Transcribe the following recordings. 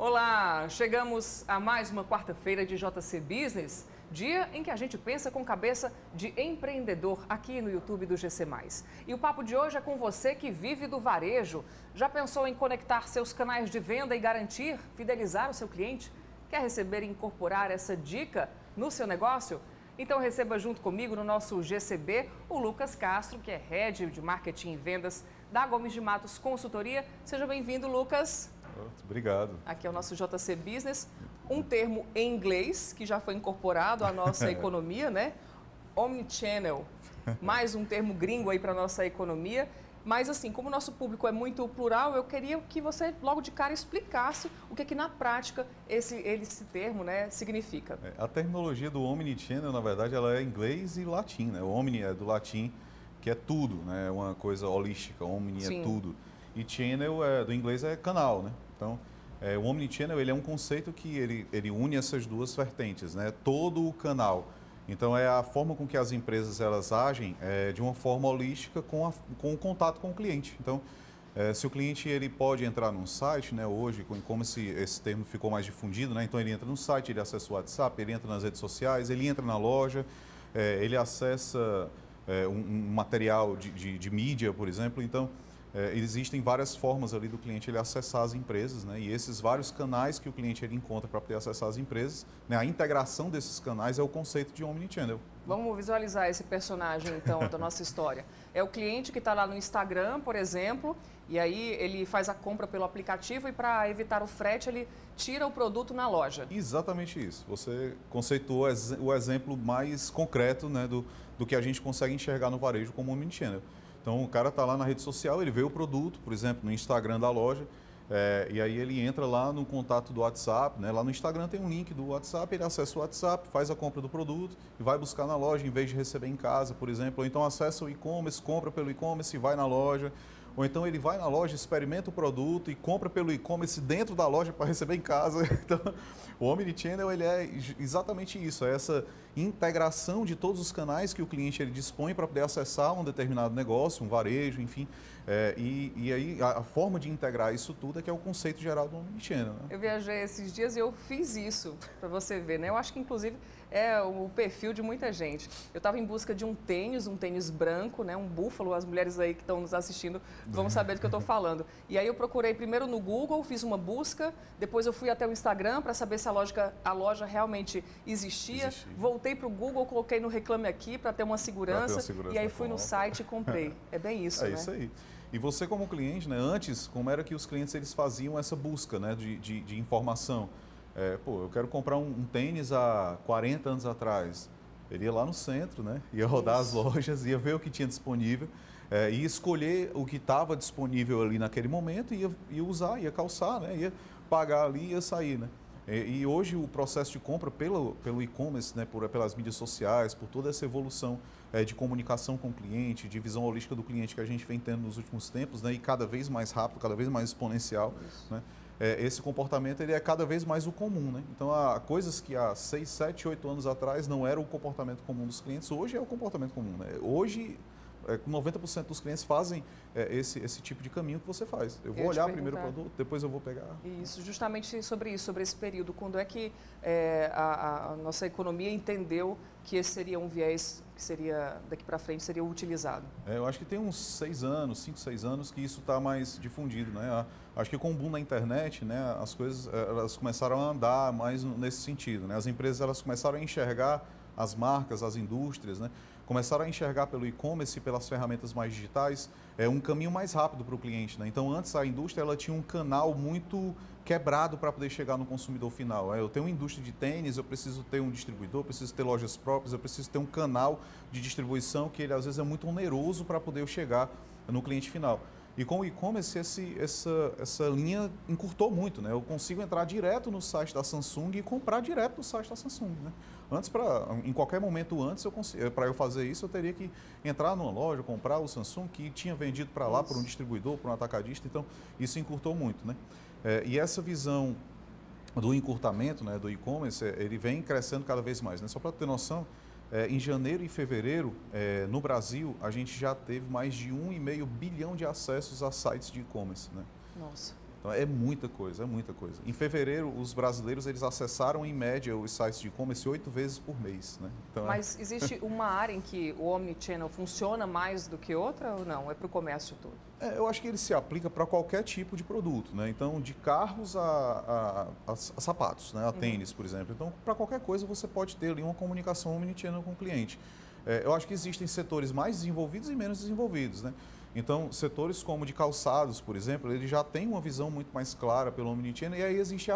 Olá, chegamos a mais uma quarta-feira de JC Business, dia em que a gente pensa com cabeça de empreendedor aqui no YouTube do GC+. E o papo de hoje é com você que vive do varejo. Já pensou em conectar seus canais de venda e garantir, fidelizar o seu cliente? Quer receber e incorporar essa dica no seu negócio? Então receba junto comigo no nosso GCB o Lucas Castro, que é Head de Marketing e Vendas da Gomes de Matos Consultoria. Seja bem-vindo, Lucas. Obrigado. Aqui é o nosso JC Business, um termo em inglês que já foi incorporado à nossa economia, né? Omnichannel, mais um termo gringo aí para a nossa economia. Mas assim, como o nosso público é muito plural, eu queria que você logo de cara explicasse o que na prática esse termo, né, significa. A terminologia do Omnichannel, na verdade, ela é inglês e latim, né? O Omni é do latim, que é tudo, né? É uma coisa holística, Omni Sim. é tudo. E channel do inglês é canal, né? Então, o Omnichannel ele é um conceito que ele une essas duas vertentes, né? Todo o canal. Então, é a forma com que as empresas elas agem de uma forma holística com o contato com o cliente. Então, se o cliente ele pode entrar num site, né? Hoje, com e-commerce, esse termo ficou mais difundido, né? Então, ele entra no site, ele acessa o WhatsApp, ele entra nas redes sociais, ele entra na loja, ele acessa um material de mídia, por exemplo. Então, existem várias formas ali do cliente ele acessar as empresas, né? E esses vários canais que o cliente ele encontra para poder acessar as empresas, né? A integração desses canais é o conceito de Omnichannel. Vamos visualizar esse personagem, então, da nossa história. É o cliente que está lá no Instagram, por exemplo, e aí ele faz a compra pelo aplicativo e para evitar o frete, ele tira o produto na loja. Exatamente isso. Você conceituou o exemplo mais concreto, né, do que a gente consegue enxergar no varejo como Omnichannel. Então, o cara está lá na rede social, ele vê o produto, por exemplo, no Instagram da loja, e aí ele entra lá no contato do WhatsApp, né? Lá no Instagram tem um link do WhatsApp, ele acessa o WhatsApp, faz a compra do produto e vai buscar na loja em vez de receber em casa, por exemplo. Ou então acessa o e-commerce, compra pelo e-commerce e vai na loja. Ou então ele vai na loja, experimenta o produto e compra pelo e-commerce dentro da loja para receber em casa. Então, o Omnichannel ele é exatamente isso, é essa integração de todos os canais que o cliente ele dispõe para poder acessar um determinado negócio, um varejo, enfim. E aí a forma de integrar isso tudo é que é o conceito geral do Omnichannel, né? Eu viajei esses dias e eu fiz isso, para você ver, né? Eu acho que, inclusive, é o perfil de muita gente. Eu estava em busca de um tênis branco, né? Um búfalo. As mulheres aí que estão nos assistindo vão saber do que eu estou falando. E aí eu procurei primeiro no Google, fiz uma busca, depois eu fui até o Instagram para saber se a loja realmente existia. Voltei para o Google, coloquei no Reclame Aqui para ter uma segurança, e aí fui no site e comprei. É bem isso, né? É isso aí. E você como cliente, né, antes, como era que os clientes eles faziam essa busca, né, de informação? Eu quero comprar um tênis há 40 anos atrás. Ele ia lá no centro, né, ia rodar as lojas, ia ver o que tinha disponível, ia escolher o que estava disponível ali naquele momento e ia usar, ia calçar, né, ia pagar ali e ia sair, né? E hoje o processo de compra pelo e-commerce, né, pelas mídias sociais, por toda essa evolução de comunicação com o cliente, de visão holística do cliente que a gente vem tendo nos últimos tempos, né, e cada vez mais rápido, cada vez mais exponencial, né, esse comportamento ele é cada vez mais o comum, né? Então, há coisas que há 6, 7, 8 anos atrás não era o comportamento comum dos clientes, hoje é o comportamento comum, né? Hoje, 90% dos clientes fazem esse tipo de caminho que você faz. Eu vou olhar primeiro o produto, depois eu vou pegar. Isso, justamente sobre isso, sobre esse período. Quando é que a nossa economia entendeu que esse seria um viés que seria, daqui para frente, seria utilizado? Eu acho que tem uns 6 anos, 5, 6 anos que isso está mais difundido, né? Acho que com o boom da internet, né, as coisas elas começaram a andar mais nesse sentido, né? As empresas elas começaram a enxergar as marcas, as indústrias, né? Começaram a enxergar pelo e-commerce e pelas ferramentas mais digitais um caminho mais rápido para o cliente, né? Então, antes a indústria ela tinha um canal muito quebrado para poder chegar no consumidor final. Eu tenho uma indústria de tênis, eu preciso ter um distribuidor, eu preciso ter lojas próprias, eu preciso ter um canal de distribuição que ele às vezes é muito oneroso para poder eu chegar no cliente final. E com o e-commerce, essa linha encurtou muito, né? Eu consigo entrar direto no site da Samsung e comprar direto do site da Samsung, né? Antes, em qualquer momento antes, para eu fazer isso, eu teria que entrar numa loja, comprar o Samsung que tinha vendido para lá, para um distribuidor, para um atacadista. Então, isso encurtou muito, né? E essa visão do encurtamento, né, do e-commerce, ele vem crescendo cada vez mais, né? Só para ter noção, em janeiro e fevereiro, no Brasil, a gente já teve mais de 1,5 bilhão de acessos a sites de e-commerce, né? Nossa. Então, é muita coisa, é muita coisa. Em fevereiro, os brasileiros eles acessaram, em média, os sites de e-commerce 8 vezes por mês. Né? Então, Mas existe uma área em que o Omnichannel funciona mais do que outra ou não? É para o comércio todo? eu acho que ele se aplica para qualquer tipo de produto. Né? Então, de carros a sapatos, né? A tênis, por exemplo. Então, para qualquer coisa, você pode ter ali uma comunicação Omnichannel com o cliente. Eu acho que existem setores mais desenvolvidos e menos desenvolvidos. Né? Então, setores como de calçados, por exemplo, ele já tem uma visão muito mais clara pelo Omnichannel e aí existem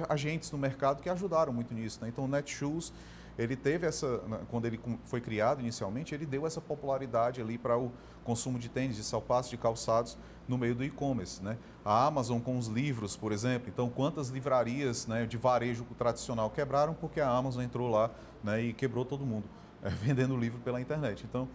agentes no mercado que ajudaram muito nisso. Né? Então, o Netshoes, ele teve quando ele foi criado inicialmente, ele deu essa popularidade ali para o consumo de tênis, de sapatos, de calçados no meio do e-commerce. Né? A Amazon com os livros, por exemplo. Então, quantas livrarias, né, de varejo tradicional quebraram porque a Amazon entrou lá, né, e quebrou todo mundo, vendendo livro pela internet. Então,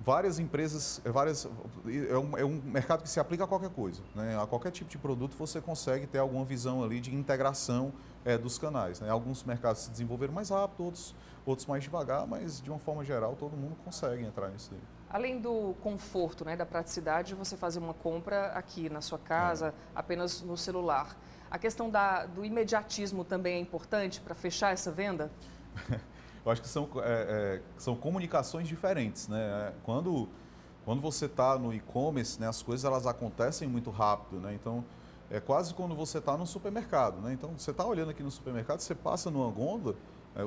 várias empresas, é um mercado que se aplica a qualquer coisa. Né? A qualquer tipo de produto você consegue ter alguma visão ali de integração dos canais. Né? Alguns mercados se desenvolveram mais rápido, outros mais devagar, mas de uma forma geral todo mundo consegue entrar nisso daí. Além do conforto, né, da praticidade, você fazer uma compra aqui na sua casa, apenas no celular. A questão do imediatismo também é importante para fechar essa venda? Eu acho que são comunicações diferentes. Né? Quando você está no e-commerce, né, as coisas elas acontecem muito rápido. Né? Então, é quase quando você está no supermercado. Né? Então, você está olhando aqui no supermercado, você passa numa gôndola,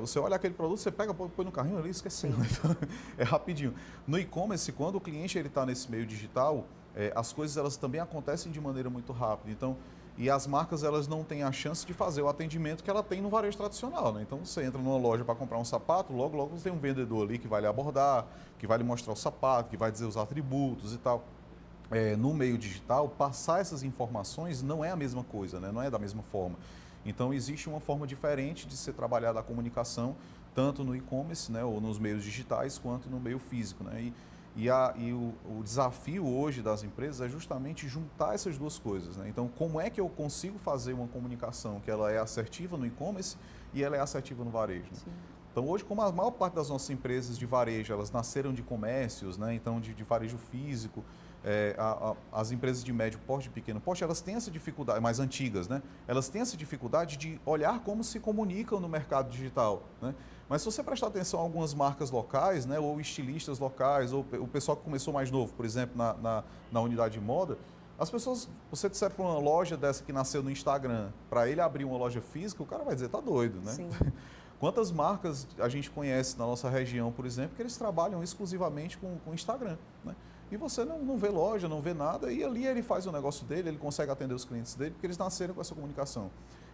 você olha aquele produto, você pega, põe no carrinho ali e esqueceu. Né? Então, é rapidinho. No e-commerce, quando o cliente está nesse meio digital, as coisas elas também acontecem de maneira muito rápida. Então, e as marcas elas não têm a chance de fazer o atendimento que ela tem no varejo tradicional. Né? Então, você entra numa loja para comprar um sapato, logo você tem um vendedor ali que vai lhe abordar, que vai lhe mostrar o sapato, que vai dizer os atributos e tal. No meio digital, passar essas informações não é a mesma coisa, né? Não é da mesma forma. Então, existe uma forma diferente de ser trabalhada a comunicação, tanto no e-commerce, né, ou nos meios digitais, quanto no meio físico. Né? E o desafio hoje das empresas é justamente juntar essas duas coisas. Né? Então, como é que eu consigo fazer uma comunicação que ela é assertiva no e-commerce e ela é assertiva no varejo? Né? Então, hoje, como a maior parte das nossas empresas de varejo, elas nasceram de comércios, né? Então, de varejo físico, as empresas de médio porte, de pequeno porte, elas têm essa dificuldade, mais antigas, né? Elas têm essa dificuldade de olhar como se comunicam no mercado digital. Né? Mas se você prestar atenção a algumas marcas locais, né, ou estilistas locais, ou o pessoal que começou mais novo, por exemplo, na unidade de moda, as pessoas, você disser para uma loja dessa que nasceu no Instagram, para ele abrir uma loja física, o cara vai dizer, tá doido, né? Sim. Quantas marcas a gente conhece na nossa região, por exemplo, que eles trabalham exclusivamente com Instagram, né? E você não vê loja, não vê nada, e ali ele faz o negócio dele, ele consegue atender os clientes dele, porque eles nasceram com essa comunicação.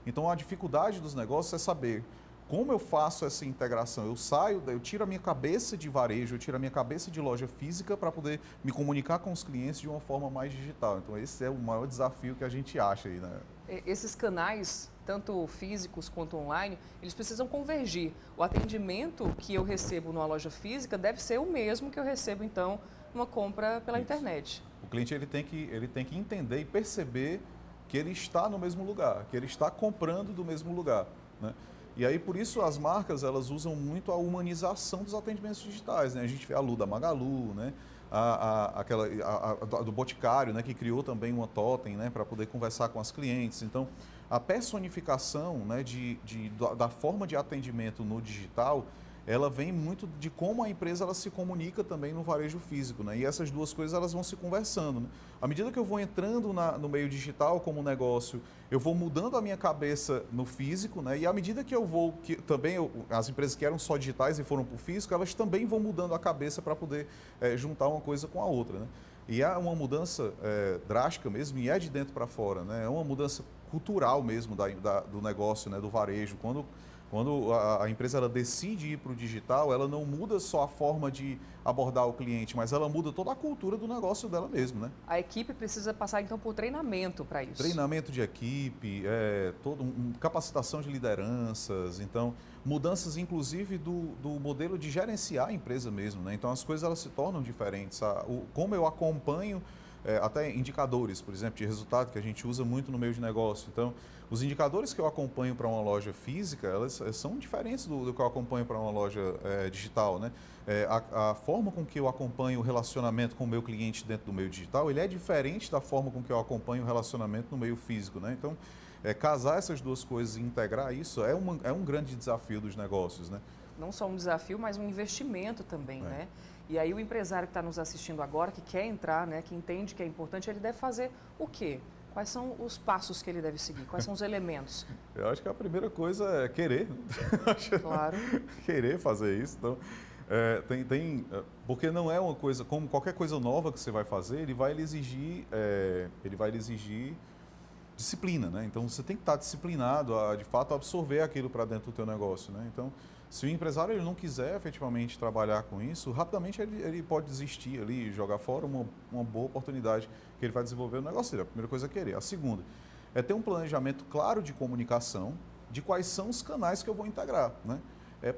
Então, a dificuldade dos negócios é saber como eu faço essa integração. Eu tiro a minha cabeça de varejo, eu tiro a minha cabeça de loja física para poder me comunicar com os clientes de uma forma mais digital. Então, esse é o maior desafio que a gente acha aí, né? Esses canais, tanto físicos quanto online, eles precisam convergir. O atendimento que eu recebo numa loja física deve ser o mesmo que eu recebo, então, numa compra pela internet. O cliente ele tem que entender e perceber que ele está no mesmo lugar, que ele está comprando do mesmo lugar. Né? E aí, por isso, as marcas elas usam muito a humanização dos atendimentos digitais. Né? A gente vê a Lu da Magalu, né? Aquela do Boticário, né? Que criou também uma totem, né? Para poder conversar com as clientes. Então, a personificação, né? Da forma de atendimento no digital, ela vem muito de como a empresa ela se comunica também no varejo físico, né? E essas duas coisas elas vão se conversando. Né? À medida que eu vou entrando no meio digital como negócio, eu vou mudando a minha cabeça no físico, né? E à medida que eu vou, as empresas que eram só digitais e foram para o físico, elas também vão mudando a cabeça para poder juntar uma coisa com a outra. Né? E é uma mudança drástica mesmo, e é de dentro para fora. Né? É uma mudança cultural mesmo do negócio, né? Do varejo. Quando a empresa ela decide ir para o digital, ela não muda só a forma de abordar o cliente, mas ela muda toda a cultura do negócio dela mesmo, né? A equipe precisa passar, então, por treinamento para isso. Treinamento de equipe, capacitação de lideranças, então, mudanças, inclusive, do modelo de gerenciar a empresa mesmo, né? Então, as coisas elas se tornam diferentes. Como eu acompanho até indicadores, por exemplo, de resultado que a gente usa muito no meio de negócio. Então, os indicadores que eu acompanho para uma loja física, elas são diferentes do que eu acompanho para uma loja digital, né? A forma com que eu acompanho o relacionamento com o meu cliente dentro do meio digital, ele é diferente da forma com que eu acompanho o relacionamento no meio físico, né? Então, casar essas duas coisas e integrar isso é um grande desafio dos negócios, né? Não só um desafio, mas um investimento também, né? E aí o empresário que está nos assistindo agora, que quer entrar, né, que entende que é importante, ele deve fazer o quê? Quais são os passos que ele deve seguir? Quais são os elementos? Eu acho que a primeira coisa é querer. Claro. Querer fazer isso. Então, porque não é uma coisa, como qualquer coisa nova que você vai fazer, ele vai lhe exigir disciplina, né? Então, você tem que estar disciplinado a, de fato, absorver aquilo para dentro do teu negócio, né? Então, se o empresário ele não quiser efetivamente trabalhar com isso, rapidamente ele pode desistir ali, jogar fora uma boa oportunidade que ele vai desenvolver no negócio dele. A primeira coisa é querer. A segunda é ter um planejamento claro de comunicação de quais são os canais que eu vou integrar, né?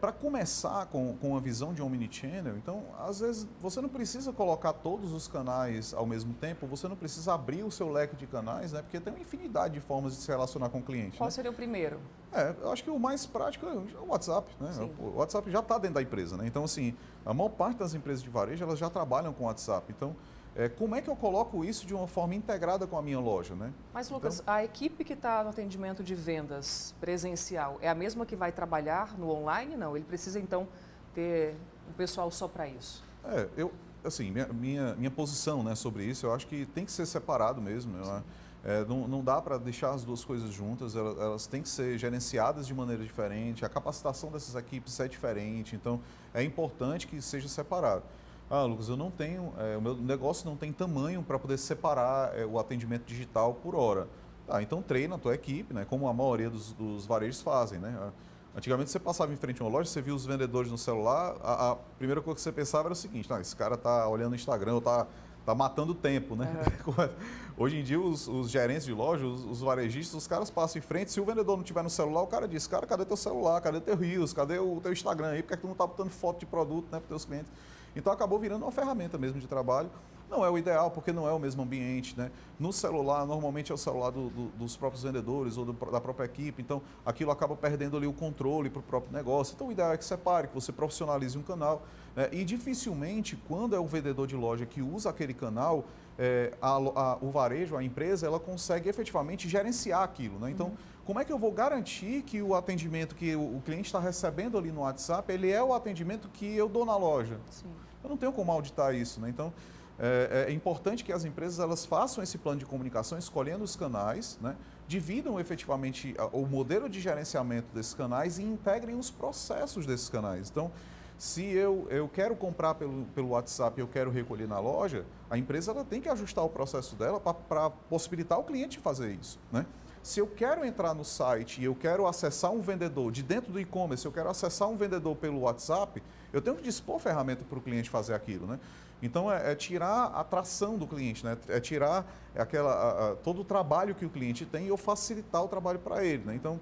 Para começar com uma visão de omnichannel, então, às vezes, você não precisa colocar todos os canais ao mesmo tempo, você não precisa abrir o seu leque de canais, né? Porque tem uma infinidade de formas de se relacionar com o cliente. Qual né? seria o primeiro? Eu acho que o mais prático é o WhatsApp, né? Sim. O WhatsApp já está dentro da empresa, né? Então, assim, a maior parte das empresas de varejo, elas já trabalham com o WhatsApp. Então, como é que eu coloco isso de uma forma integrada com a minha loja, né? Mas, Lucas, a equipe que está no atendimento de vendas presencial é a mesma que vai trabalhar no online? Não, ele precisa, então, ter um pessoal só para isso? Minha posição, né, sobre isso, eu acho que tem que ser separado mesmo. Não dá para deixar as duas coisas juntas, elas têm que ser gerenciadas de maneira diferente, a capacitação dessas equipes é diferente, então é importante que seja separado. Lucas, eu não tenho, o meu negócio não tem tamanho para poder separar o atendimento digital por hora. Então treina a tua equipe, né, como a maioria dos varejos fazem, né? Antigamente você passava em frente a uma loja, você via os vendedores no celular, a primeira coisa que você pensava era o seguinte, esse cara está olhando o Instagram, ou tá matando tempo, né? Hoje em dia os gerentes de loja, os varejistas, os caras passam em frente, se o vendedor não estiver no celular, o cara diz, cara, cadê teu celular, cadê teu Reels, cadê o teu Instagram aí, por que é que tu não está botando foto de produto, né, para os teus clientes? Então acabou virando uma ferramenta mesmo de trabalho. Não é o ideal, porque não é o mesmo ambiente, né? No celular, normalmente é o celular dos próprios vendedores ou da própria equipe, então aquilo acaba perdendo ali o controle para o próprio negócio. Então o ideal é que separe, que você profissionalize um canal, né? E dificilmente, quando é o vendedor de loja que usa aquele canal, o varejo, a empresa, ela consegue efetivamente gerenciar aquilo, né? Então, como é que eu vou garantir que o atendimento que o cliente está recebendo ali no WhatsApp, ele é o atendimento que eu dou na loja? Sim. Eu não tenho como auditar isso, né? Então, é importante que as empresas elas façam esse plano de comunicação, escolhendo os canais, né? Dividam efetivamente o modelo de gerenciamento desses canais e integrem os processos desses canais. Então, se eu quero comprar pelo WhatsApp e eu quero recolher na loja, a empresa ela tem que ajustar o processo dela para possibilitar o cliente fazer isso, né? Se eu quero entrar no site e eu quero acessar um vendedor de dentro do e-commerce, eu quero acessar um vendedor pelo WhatsApp, eu tenho que dispor ferramenta para o cliente fazer aquilo, né? Então, tirar a atração do cliente, né? Tirar todo o trabalho que o cliente tem e eu facilitar o trabalho para ele, né? Então,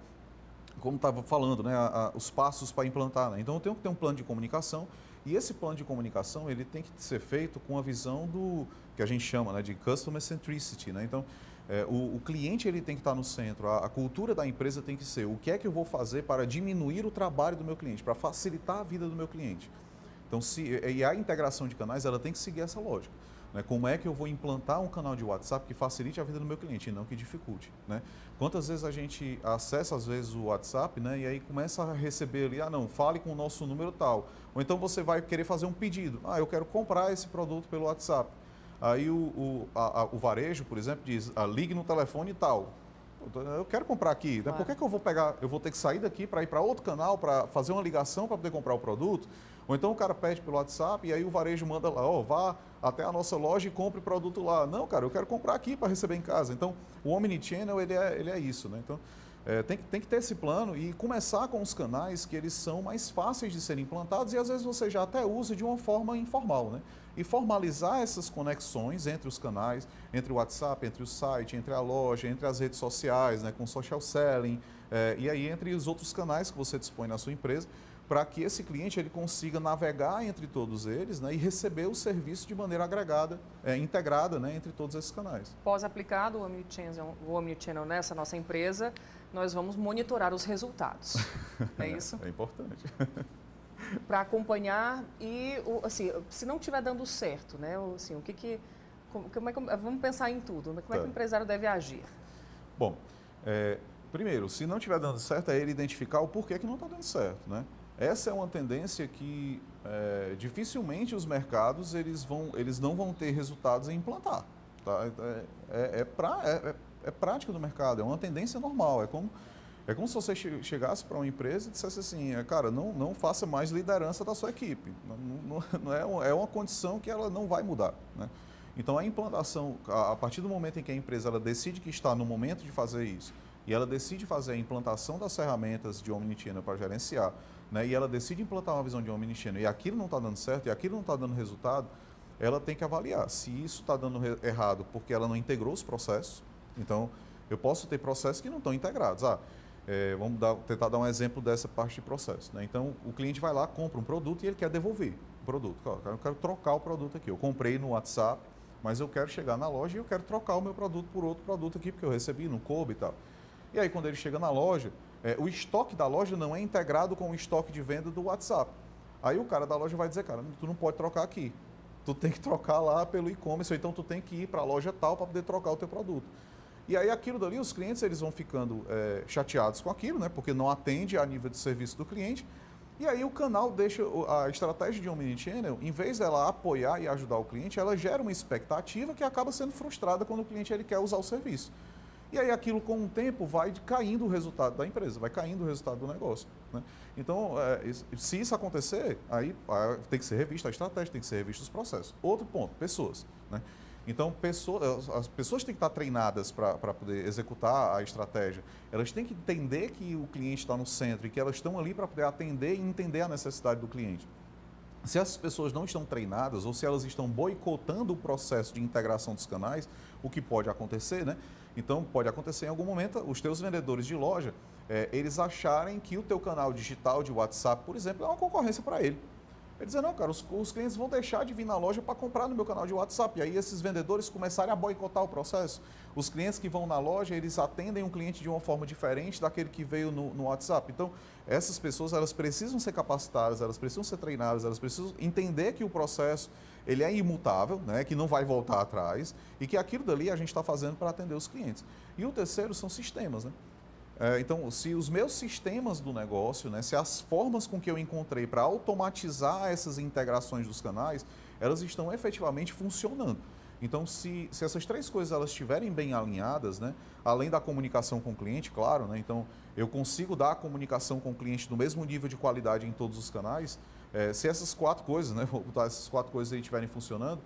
como estava falando, né? Os passos para implantar, né? Então, eu tenho que ter um plano de comunicação e esse plano de comunicação, ele tem que ser feito com a visão do que a gente chama, né, de Customer Centricity, né? Então, o cliente ele tem que estar no centro, a cultura da empresa tem que ser o que é que eu vou fazer para diminuir o trabalho do meu cliente, para facilitar a vida do meu cliente. Então, a integração de canais ela tem que seguir essa lógica, né? Como é que eu vou implantar um canal de WhatsApp que facilite a vida do meu cliente e não que dificulte, né? Quantas vezes a gente acessa às vezes o WhatsApp, né, e aí começa a receber ali, não, fale com o nosso número tal. Ou então você vai querer fazer um pedido, eu quero comprar esse produto pelo WhatsApp. Aí o varejo, por exemplo, diz, ligue no telefone tal. Eu quero comprar aqui, né? Claro. Por que eu vou ter que sair daqui para ir para outro canal, para fazer uma ligação para poder comprar o produto? Ou então o cara pede pelo WhatsApp e aí o varejo manda lá, vá até a nossa loja e compre o produto lá. Não, cara, eu quero comprar aqui para receber em casa. Então, o Omnichannel, ele é isso, né? Então, tem que ter esse plano e começar com os canais que eles são mais fáceis de serem implantados e às vezes você já até usa de uma forma informal, né? E formalizar essas conexões entre os canais, entre o WhatsApp, entre o site, entre a loja, entre as redes sociais, né, com social selling, e aí entre os outros canais que você dispõe na sua empresa, para que esse cliente ele consiga navegar entre todos eles, né, e receber o serviço de maneira agregada, integrada, né, entre todos esses canais. Pós-aplicado o Omnichannel nessa nossa empresa, nós vamos monitorar os resultados. É isso? É importante. Para acompanhar e, assim, se não estiver dando certo, né, assim, vamos pensar em tudo, como é que o empresário deve agir? Bom, primeiro, se não estiver dando certo, é ele identificar o porquê que não está dando certo, né? Essa é uma tendência que dificilmente os mercados eles não vão ter resultados em implantar. Tá? É prática do mercado, é uma tendência normal. É como se você chegasse para uma empresa e dissesse assim, cara, não faça mais liderança da sua equipe. É uma condição que ela não vai mudar, né? Então, a implantação, a partir do momento em que a empresa ela decide que está no momento de fazer isso, e ela decide fazer a implantação das ferramentas de Omnichannel para gerenciar, né, e ela decide implantar uma visão de Omnichannel e aquilo não está dando certo, e aquilo não está dando resultado, ela tem que avaliar se isso está dando errado porque ela não integrou os processos. Então, eu posso ter processos que não estão integrados. Vamos tentar dar um exemplo dessa parte de processo, né? Então, o cliente vai lá, compra um produto e ele quer devolver o produto. Eu quero trocar o produto aqui. Eu comprei no WhatsApp, mas eu quero chegar na loja e eu quero trocar o meu produto por outro produto aqui, porque eu recebi, não coube e tal. E aí, quando ele chega na loja, o estoque da loja não é integrado com o estoque de venda do WhatsApp. Aí o cara da loja vai dizer, cara, tu não pode trocar aqui. Tu tem que trocar lá pelo e-commerce, ou então tu tem que ir para a loja tal para poder trocar o teu produto. E aí aquilo dali, os clientes eles vão ficando chateados com aquilo, né? Porque não atende a nível de serviço do cliente. E aí o canal deixa, a estratégia de Omnichannel, em vez dela apoiar e ajudar o cliente, ela gera uma expectativa que acaba sendo frustrada quando o cliente ele quer usar o serviço. E aí aquilo com o tempo vai caindo o resultado da empresa, vai caindo o resultado do negócio, né? Então, se isso acontecer, aí tem que ser revista a estratégia, tem que ser revista os processos. Outro ponto, pessoas, né? Então, as pessoas têm que estar treinadas para poder executar a estratégia. Elas têm que entender que o cliente está no centro e que elas estão ali para poder atender e entender a necessidade do cliente. Se essas pessoas não estão treinadas ou se elas estão boicotando o processo de integração dos canais, o que pode acontecer, né? Então, pode acontecer em algum momento, os teus vendedores de loja, eles acharem que o teu canal digital de WhatsApp, por exemplo, é uma concorrência para ele. Ele dizer, não, cara, os clientes vão deixar de vir na loja para comprar no meu canal de WhatsApp. E aí esses vendedores começarem a boicotar o processo. Os clientes que vão na loja, eles atendem um cliente de uma forma diferente daquele que veio no WhatsApp. Então, essas pessoas, elas precisam ser capacitadas, elas precisam ser treinadas, elas precisam entender que o processo, ele é imutável, né, que não vai voltar atrás e que aquilo dali a gente está fazendo para atender os clientes. E o terceiro são sistemas, né? Então, se os meus sistemas do negócio, né, se as formas com que eu encontrei para automatizar essas integrações dos canais, elas estão efetivamente funcionando. Então, se essas três coisas elas estiverem bem alinhadas, né, além da comunicação com o cliente, claro, né, então eu consigo dar a comunicação com o cliente do mesmo nível de qualidade em todos os canais, se essas quatro coisas, né, vou botar essas quatro coisas aí estiverem funcionando,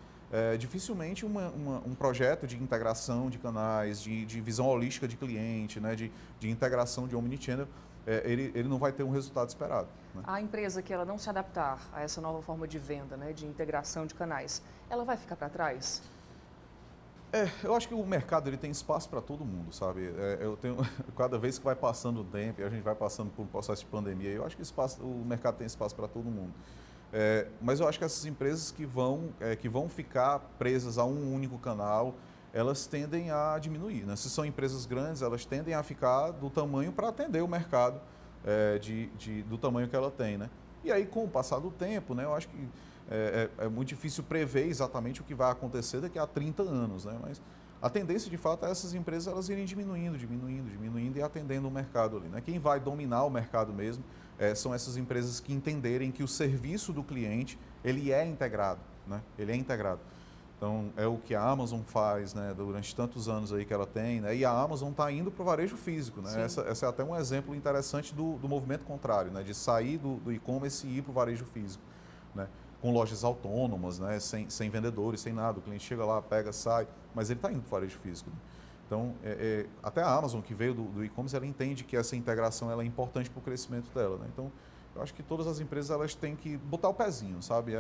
dificilmente um projeto de integração de canais, de visão holística de cliente, né, de integração de Omnichannel, ele não vai ter um resultado esperado, né? A empresa que ela não se adaptar a essa nova forma de venda, né, de integração de canais, ela vai ficar para trás? Eu acho que o mercado ele tem espaço para todo mundo, sabe? Cada vez que vai passando o tempo e a gente vai passando por um processo de pandemia, eu acho que o mercado tem espaço para todo mundo. Mas eu acho que essas empresas que vão ficar presas a um único canal, elas tendem a diminuir, né? Se são empresas grandes, elas tendem a ficar do tamanho para atender o mercado do tamanho que ela tem, né? E aí, com o passar do tempo, né, eu acho que é muito difícil prever exatamente o que vai acontecer daqui a 30 anos, né? Mas a tendência, de fato, é essas empresas elas irem diminuindo e atendendo o mercado ali, né? Quem vai dominar o mercado mesmo são essas empresas que entenderem que o serviço do cliente, ele é integrado, né? Ele é integrado. Então, é o que a Amazon faz, né, durante tantos anos aí que ela tem, né? E a Amazon está indo para o varejo físico, né? Essa é até um exemplo interessante do movimento contrário, né? De sair do e-commerce e ir para o varejo físico, né? Com lojas autônomas, né? Sem vendedores, sem nada. O cliente chega lá, pega, sai, mas ele está indo para o varejo físico, né? Então, até a Amazon, que veio do e-commerce, ela entende que essa integração ela é importante para o crescimento dela, né? Então, eu acho que todas as empresas elas têm que botar o pezinho, sabe?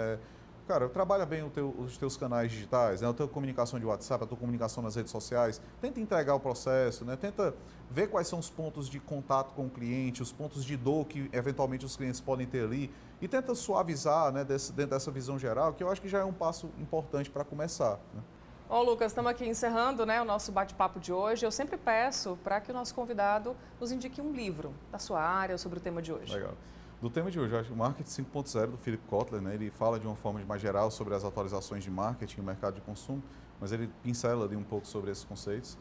Cara, trabalha bem os teus canais digitais, né? A tua comunicação de WhatsApp, a tua comunicação nas redes sociais. Tenta entregar o processo, né? Tenta ver quais são os pontos de contato com o cliente, os pontos de dor que eventualmente os clientes podem ter ali. E tenta suavizar, né, dentro dessa visão geral, que eu acho que já é um passo importante para começar, né? Bom, Lucas, estamos aqui encerrando, né, o nosso bate-papo de hoje. Eu sempre peço para que o nosso convidado nos indique um livro da sua área sobre o tema de hoje. Legal. Do tema de hoje, eu acho que o Marketing 5.0 do Philip Kotler, né, ele fala de uma forma mais geral sobre as atualizações de marketing e mercado de consumo, mas ele pincela ali um pouco sobre esses conceitos.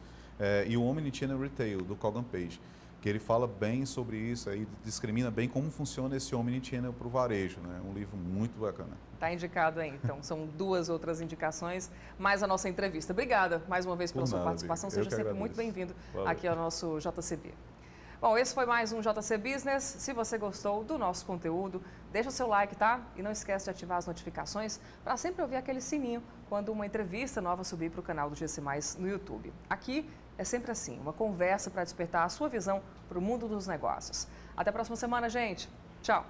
E o Omnichannel Retail, do Kogan Page, que ele fala bem sobre isso, aí discrimina bem como funciona esse Omnichannel para o varejo, né? Um livro muito bacana. Está indicado aí, então. São 2 outras indicações, mais a nossa entrevista. Obrigada mais uma vez pela sua participação. Seja sempre muito bem-vindo aqui ao nosso JCB. Bom, esse foi mais um JC Business. Se você gostou do nosso conteúdo, deixa o seu like, tá? E não esquece de ativar as notificações para sempre ouvir aquele sininho quando uma entrevista nova subir para o canal do GC+, no YouTube. Aqui é sempre assim, uma conversa para despertar a sua visão para o mundo dos negócios. Até a próxima semana, gente. Tchau!